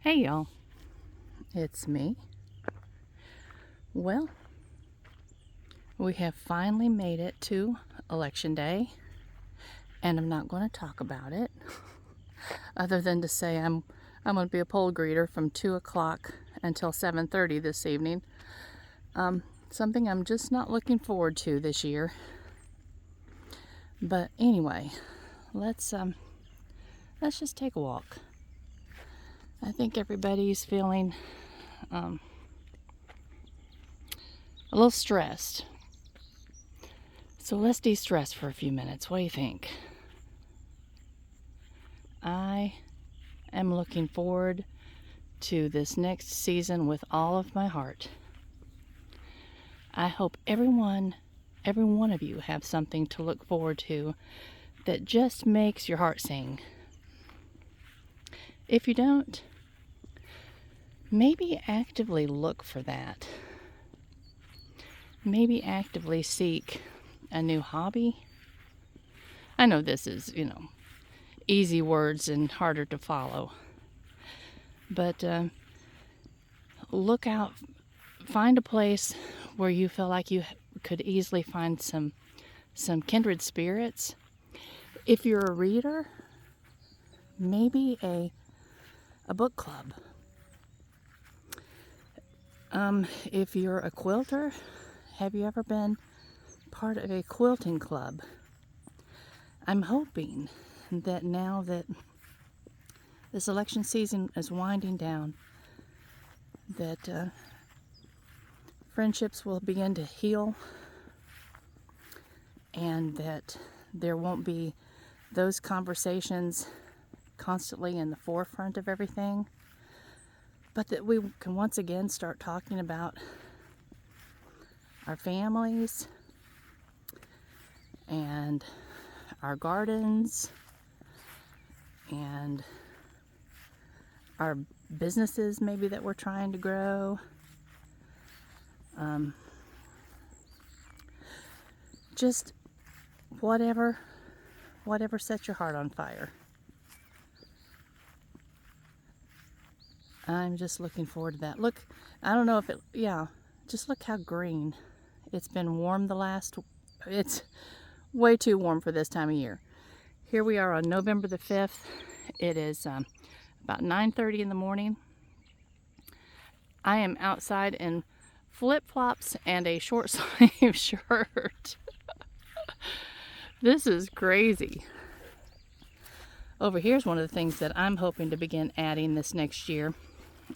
Hey y'all, it's me. Well, we have finally made it to Election Day, and I'm not going to talk about it other than to say I'm going to be a poll greeter from 2 o'clock until 7:30 this evening. Something I'm just not looking forward to this year. But anyway, let's just take a walk. I think everybody's feeling a little stressed. So let's de-stress for a few minutes. What do you think? I am looking forward to this next season with all of my heart. I hope every one of you have something to look forward to that just makes your heart sing. If you don't, maybe actively look for that. Maybe actively seek a new hobby. I know this is, easy words and harder to follow. But look out, find a place where you feel like you could easily find some kindred spirits. If you're a reader, maybe a book club. If you're a quilter, have you ever been part of a quilting club? I'm hoping that now that this election season is winding down, that friendships will begin to heal, and that there won't be those conversations constantly in the forefront of everything, but that we can once again start talking about our families and our gardens and our businesses maybe that we're trying to grow. Just whatever sets your heart on fire. I'm just looking forward to that. Look, I don't know if just look how green. It's been warm it's way too warm for this time of year. Here we are on November the 5th. It is about 9:30 in the morning. I am outside in flip-flops and a short sleeve shirt. This is crazy. Over here's one of the things that I'm hoping to begin adding this next year.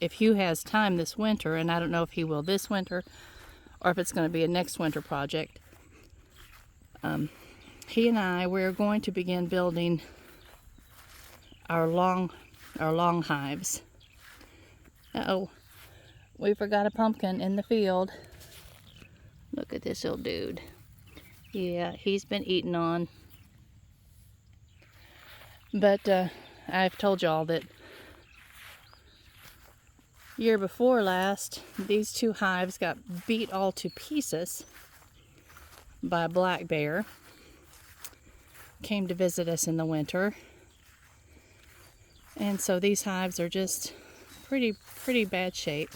If Hugh has time this winter, and I don't know if he will this winter or if it's going to be a next winter project, he and we're going to begin building our long hives. Uh-oh, we forgot a pumpkin in the field. Look at this little dude. Yeah, he's been eaten on. But I've told y'all that year before last, these two hives got beat all to pieces by a black bear. Came to visit us in the winter. And so these hives are just pretty bad shape.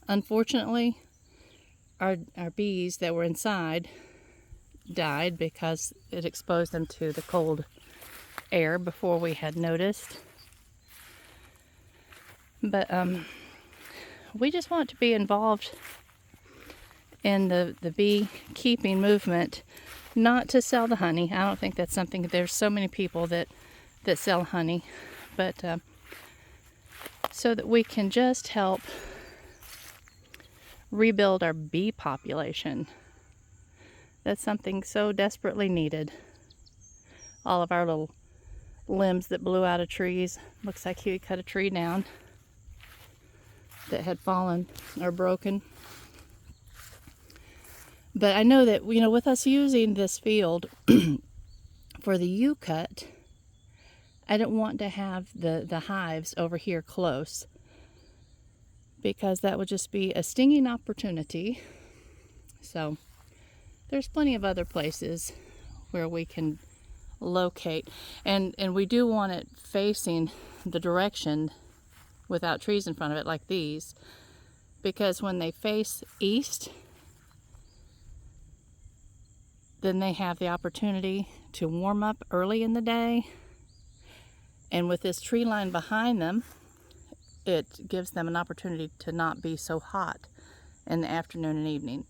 Unfortunately, our bees that were inside died because it exposed them to the cold air before we had noticed. But we just want to be involved in the bee keeping movement, not to sell the honey. I don't think that's something. There's so many people that sell honey, but so that we can just help rebuild our bee population. That's something so desperately needed. All of our little limbs that blew out of trees. Looks like he cut a tree down that had fallen or broken. But I know that, with us using this field for the U-cut, I don't want to have the hives over here close, because that would just be a stinging opportunity. So there's plenty of other places where we can locate, and we do want it facing the direction without trees in front of it like these, because when they face east, then they have the opportunity to warm up early in the day, and with this tree line behind them, it gives them an opportunity to not be so hot in the afternoon and evening.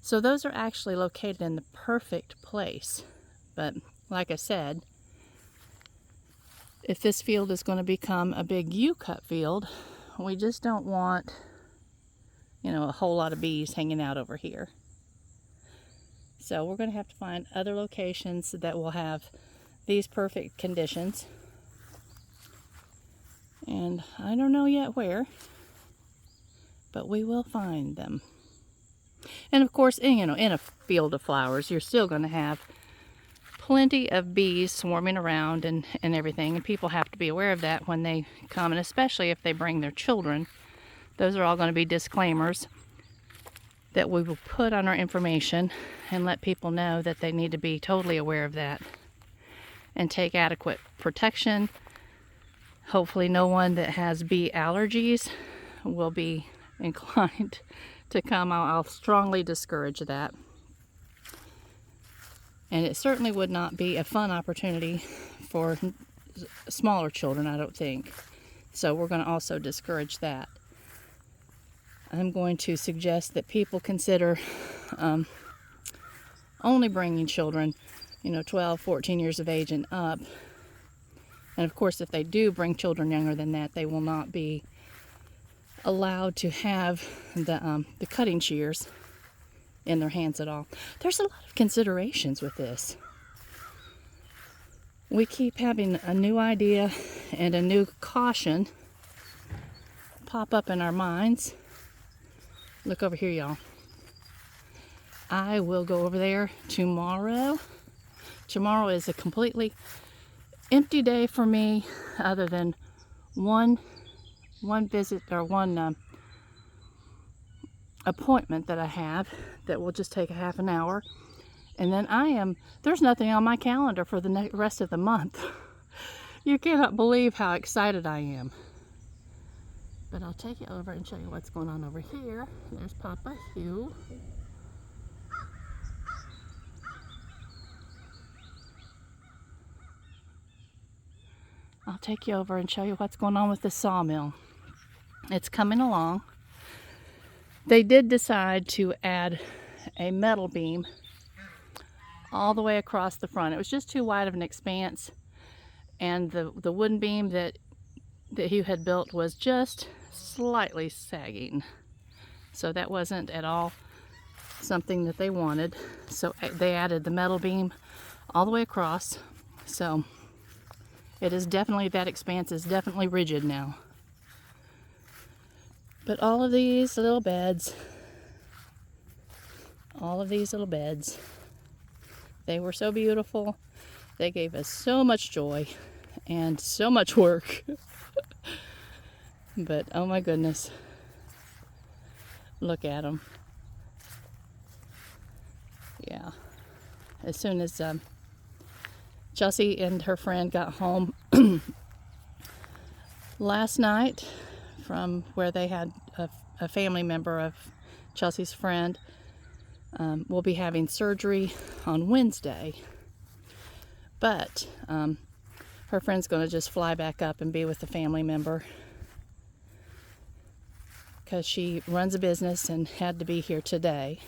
So those are actually located in the perfect place. But like I said, if this field is going to become a big U-cut field, we just don't want, a whole lot of bees hanging out over here. So we're going to have to find other locations that will have these perfect conditions. And I don't know yet where, but we will find them. And of course, in a field of flowers, you're still going to have plenty of bees swarming around and everything. And people have to be aware of that when they come, and especially if they bring their children. Those are all going to be disclaimers that we will put on our information and let people know that they need to be totally aware of that and take adequate protection. Hopefully no one that has bee allergies will be inclined to come. I'll strongly discourage that. And it certainly would not be a fun opportunity for smaller children, I don't think. So we're going to also discourage that. I'm going to suggest that people consider only bringing children, 12, 14 years of age and up. And of course, if they do bring children younger than that, they will not be allowed to have the cutting shears in their hands at all. There's a lot of considerations with this. We keep having a new idea and a new caution pop up in our minds. Look over here, y'all. I will go over there tomorrow. Tomorrow is a completely empty day for me, other than one visit or one appointment that I have that will just take a half an hour. And then there's nothing on my calendar for the rest of the month. You cannot believe how excited I am. But I'll take you over and show you what's going on over here. There's Papa Hugh. I'll take you over and show you what's going on with the sawmill. It's coming along. They did decide to add a metal beam all the way across the front. It was just too wide of an expanse, and the wooden beam that Hugh had built was just slightly sagging. So that wasn't at all something that they wanted. So they added the metal beam all the way across. So it is definitely, that expanse is definitely rigid now. But all of these little beds, they were so beautiful. They gave us so much joy and so much work. But oh my goodness, look at them. Yeah. As soon as Chelsea and her friend got home last night from where they had a family member of Chelsea's friend, will be having surgery on Wednesday. But her friend's going to just fly back up and be with the family member because she runs a business and had to be here today.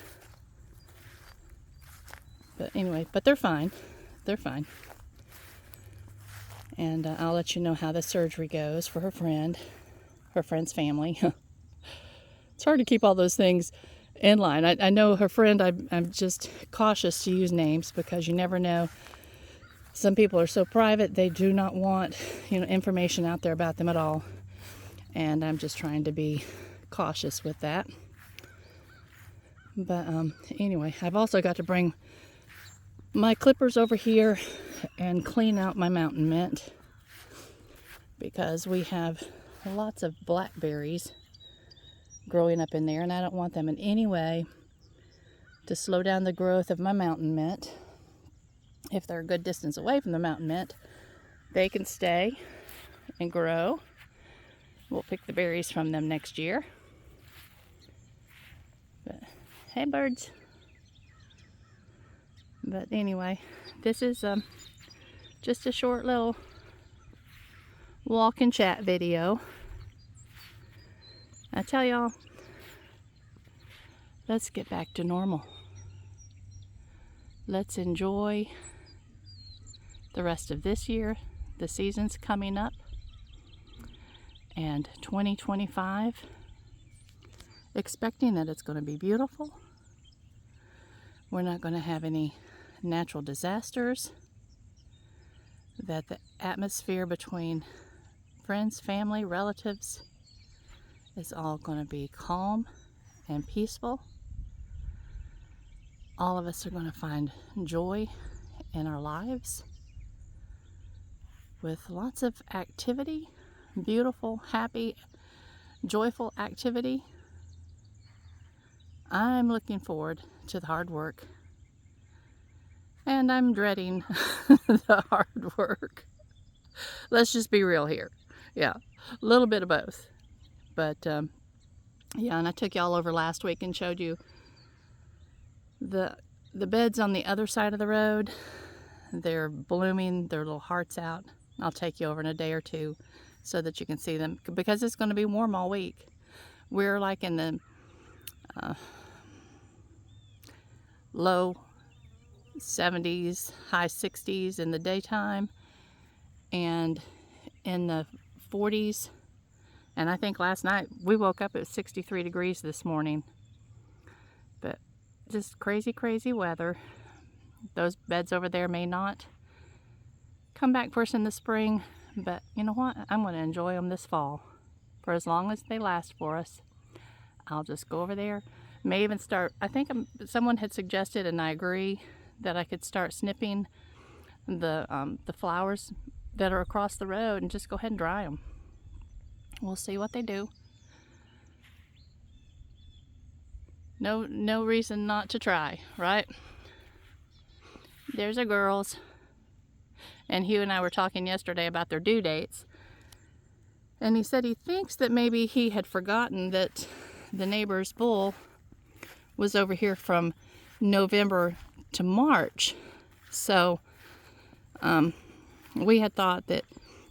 But anyway, but they're fine. They're fine. And I'll let you know how the surgery goes for her friend's family. It's hard to keep all those things in line. I know her friend, I'm just cautious to use names because you never know. Some people are so private, they do not want, information out there about them at all. And I'm just trying to be cautious with that. But anyway, I've also got to bring my clippers over here and clean out my mountain mint because we have lots of blackberries growing up in there, and I don't want them in any way to slow down the growth of my mountain mint. If they're a good distance away from the mountain mint, they can stay and grow. We'll pick berries from them next year. But hey, birds. But anyway, this is just a short little walk and chat video. I tell y'all, let's get back to normal. Let's enjoy the rest of this year. The season's coming up, and 2025, expecting that it's going to be beautiful. We're not going to have any natural disasters, that the atmosphere between friends, family, relatives is all going to be calm and peaceful. All of us are going to find joy in our lives with lots of activity, beautiful, happy, joyful activity. I'm looking forward to the hard work, and I'm dreading the hard work. Let's just be real here. Yeah, a little bit of both. But yeah, and I took y'all over last week and showed you the beds on the other side of the road. They're blooming their little hearts out. I'll take you over in a day or two so that you can see them, because it's going to be warm all week. We're like in the low 70s, high 60s in the daytime, and in the 40s. And I think last night we woke up at 63 degrees this morning. But just crazy, crazy weather. Those beds over there may not come back for us in the spring, but you know what? I'm going to enjoy them this fall. For as long as they last for us, I'll just go over there. May even start, I think someone had suggested, and I agree, that I could start snipping the flowers that are across the road and just go ahead and dry them. We'll see what they do. No reason not to try, right? There's our girls. And Hugh and I were talking yesterday about their due dates. And he said he thinks that maybe he had forgotten that the neighbor's bull was over here from November to March. So we had thought that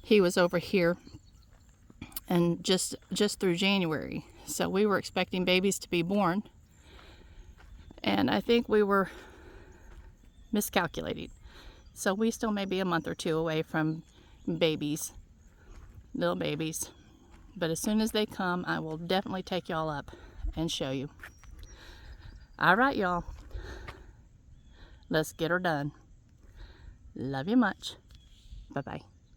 he was over here and just through January. So we were expecting babies to be born. And I think we were miscalculating. So we still may be a month or two away from babies, little babies. But as soon as they come, I will definitely take y'all up and show you. All right, y'all. Let's get her done. Love you much. Bye-bye.